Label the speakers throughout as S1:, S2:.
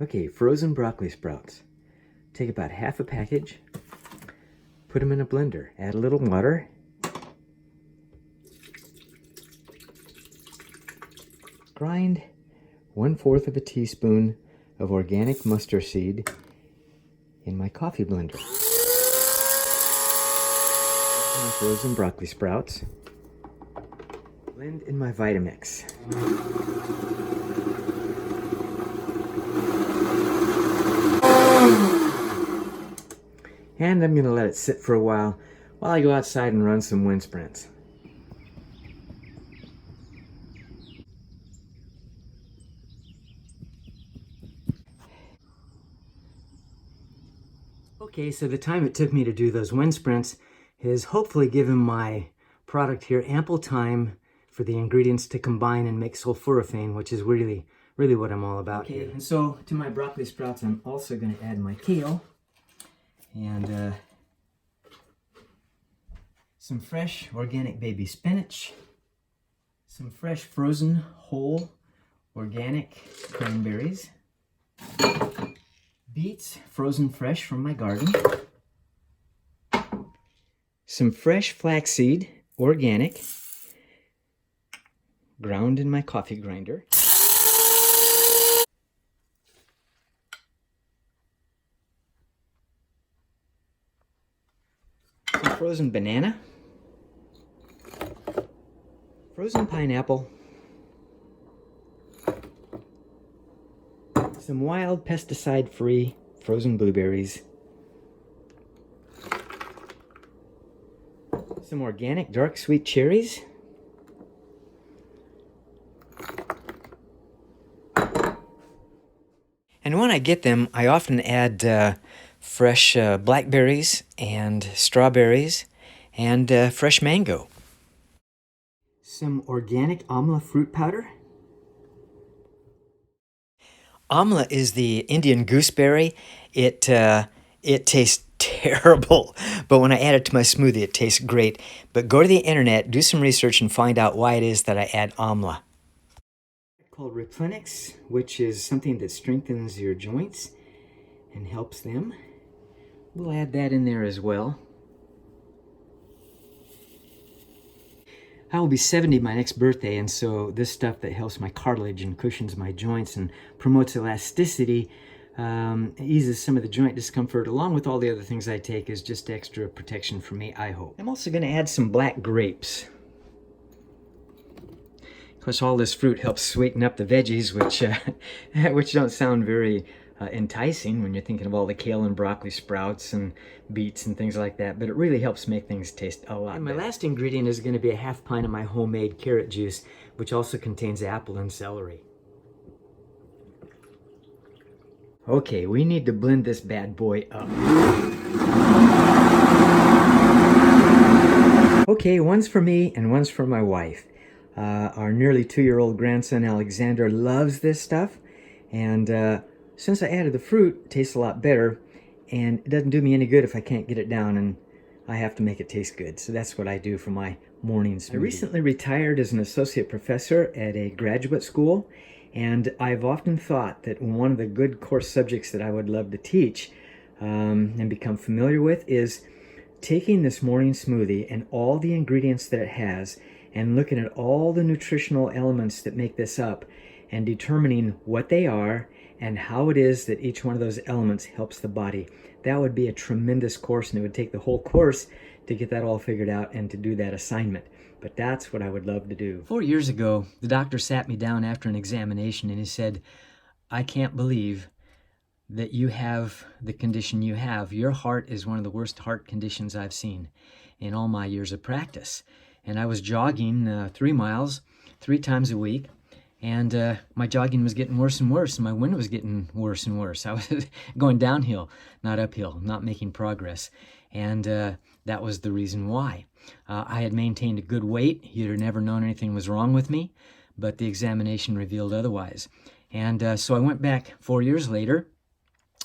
S1: Okay, frozen broccoli sprouts. Take about half a package, put them in a blender, add a little water, grind 1/4 of a teaspoon of organic mustard seed in my coffee blender. My frozen broccoli sprouts. Blend in my Vitamix. And I'm going to let it sit for a while I go outside and run some wind sprints. Okay, so the time it took me to do those wind sprints has hopefully given my product here ample time for the ingredients to combine and make sulforaphane, which is really what I'm all about here. And so to my broccoli sprouts, I'm also going to add my kale and some fresh organic baby spinach, some fresh frozen whole organic cranberries, beets frozen fresh from my garden, some fresh flaxseed organic ground in my coffee grinder, some frozen banana, frozen pineapple, some wild pesticide-free frozen blueberries, some organic dark sweet cherries, and when I get them, I often add fresh blackberries and strawberries and fresh mango. Some organic Amla fruit powder. Amla is the Indian gooseberry. It tastes terrible, but when I add it to my smoothie, it tastes great. But go to the internet, do some research, and find out why it is that I add Amla. Called Replenix, which is something that strengthens your joints and helps them. We'll add that in there as well. I will be 70 my next birthday, and so this stuff that helps my cartilage and cushions my joints and promotes elasticity, eases some of the joint discomfort, along with all the other things I take, is just extra protection for me, I hope. I'm also going to add some black grapes. Of course, all this fruit helps sweeten up the veggies, which don't sound very enticing when you're thinking of all the kale and broccoli sprouts and beets and things like that, but it really helps make things taste a lot better. My last ingredient is going to be a half pint of my homemade carrot juice, which also contains apple and celery. Okay, we need to blend this bad boy up. Okay, one's for me and one's for my wife. Our nearly 2-year-old grandson Alexander loves this stuff, and since I added the fruit, it tastes a lot better, and it doesn't do me any good if I can't get it down, and I have to make it taste good. So that's what I do for my morning smoothie. I recently retired as an associate professor at a graduate school, and I've often thought that one of the good course subjects that I would love to teach and become familiar with is taking this morning smoothie and all the ingredients that it has and looking at all the nutritional elements that make this up and determining what they are and how it is that each one of those elements helps the body. That would be a tremendous course, and it would take the whole course to get that all figured out and to do that assignment. But that's what I would love to do. 4 years ago, the doctor sat me down after an examination and he said, "I can't believe that you have the condition you have. Your heart is one of the worst heart conditions I've seen in all my years of practice." And I was jogging 3 miles 3 times a week. And my jogging was getting worse and worse, and my wind was getting worse and worse. I was going downhill, not uphill, not making progress. And that was the reason why. I had maintained a good weight. You'd have never known anything was wrong with me, but the examination revealed otherwise. And so I went back 4 years later,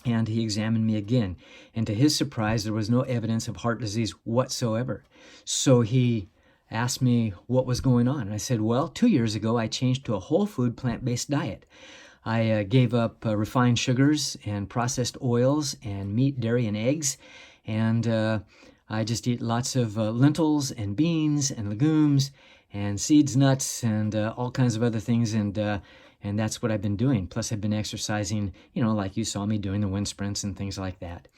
S1: and he examined me again. And to his surprise, there was no evidence of heart disease whatsoever. So he asked me what was going on. And I said, well, 2 years ago, I changed to a whole food, plant-based diet. I gave up refined sugars and processed oils and meat, dairy, and eggs. And I just eat lots of lentils and beans and legumes and seeds, nuts, and all kinds of other things. And that's what I've been doing. Plus, I've been exercising, like you saw me doing the wind sprints and things like that.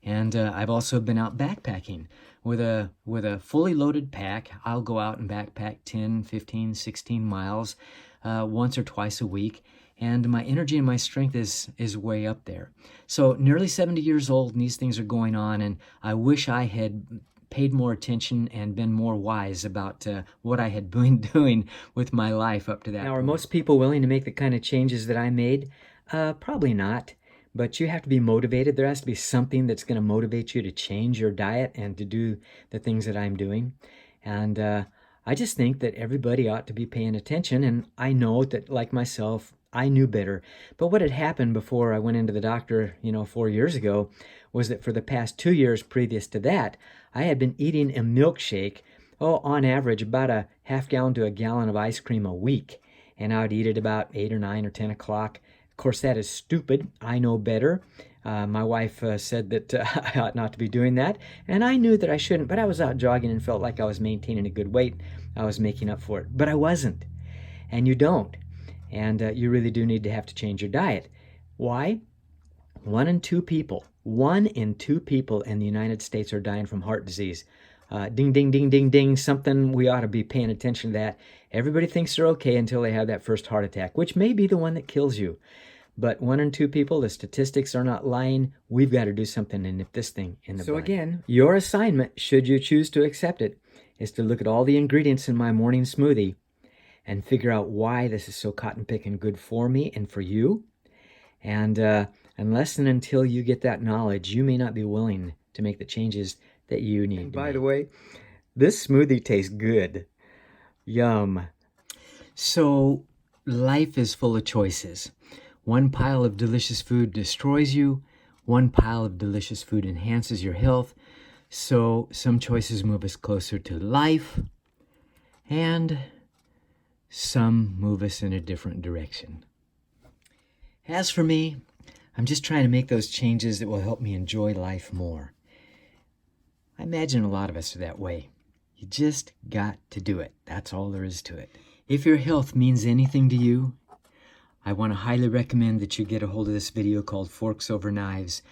S1: And I've also been out backpacking with a fully loaded pack. I'll go out and backpack 10, 15, 16 miles once or twice a week. And my energy and my strength is way up there. So nearly 70 years old, and these things are going on, and I wish I had paid more attention and been more wise about what I had been doing with my life up to that point. Now, are most people willing to make the kind of changes that I made? Probably not. But you have to be motivated. There has to be something that's going to motivate you to change your diet and to do the things that I'm doing. And I just think that everybody ought to be paying attention. And I know that, like myself, I knew better. But what had happened before I went into the doctor, 4 years ago, was that for the past 2 years previous to that, I had been eating a milkshake, on average, about a half gallon to a gallon of ice cream a week. And I would eat it about 8 or 9 or 10 o'clock. Of course, that is stupid. I know better. My wife said that I ought not to be doing that, and I knew that I shouldn't, but I was out jogging and felt like I was maintaining a good weight. I was making up for it, but I wasn't. And you don't. And you really do need to have to change your diet. Why? 1 in 2 people in the United States are dying from heart disease. Ding, ding, ding, ding, ding, something we ought to be paying attention to that. Everybody thinks they're okay until they have that first heart attack, which may be the one that kills you. But 1 in 2 people, the statistics are not lying. We've got to do something to nip this thing in the bud. So again, your assignment, should you choose to accept it, is to look at all the ingredients in my morning smoothie and figure out why this is so cotton picking good for me and for you. And unless and until you get that knowledge, you may not be willing to make the changes that you need. And by the way, this smoothie tastes good. Yum. So life is full of choices. One pile of delicious food destroys you. One pile of delicious food enhances your health. So some choices move us closer to life, and some move us in a different direction. As for me, I'm just trying to make those changes that will help me enjoy life more. I imagine a lot of us are that way. You just got to do it. That's all there is to it. If your health means anything to you, I want to highly recommend that you get a hold of this video called Forks Over Knives.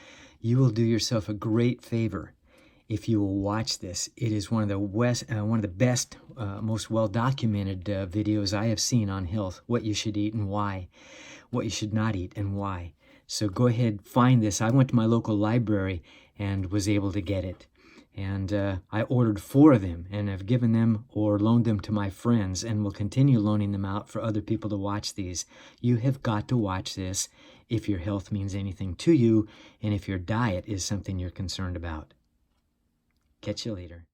S1: You will do yourself a great favor if you will watch this. It is one of the best, most well-documented videos I have seen on health, what you should eat and why, what you should not eat and why. So go ahead, find this. I went to my local library and was able to get it. And I ordered 4 of them and have given them or loaned them to my friends and will continue loaning them out for other people to watch these. You have got to watch this if your health means anything to you and if your diet is something you're concerned about. Catch you later.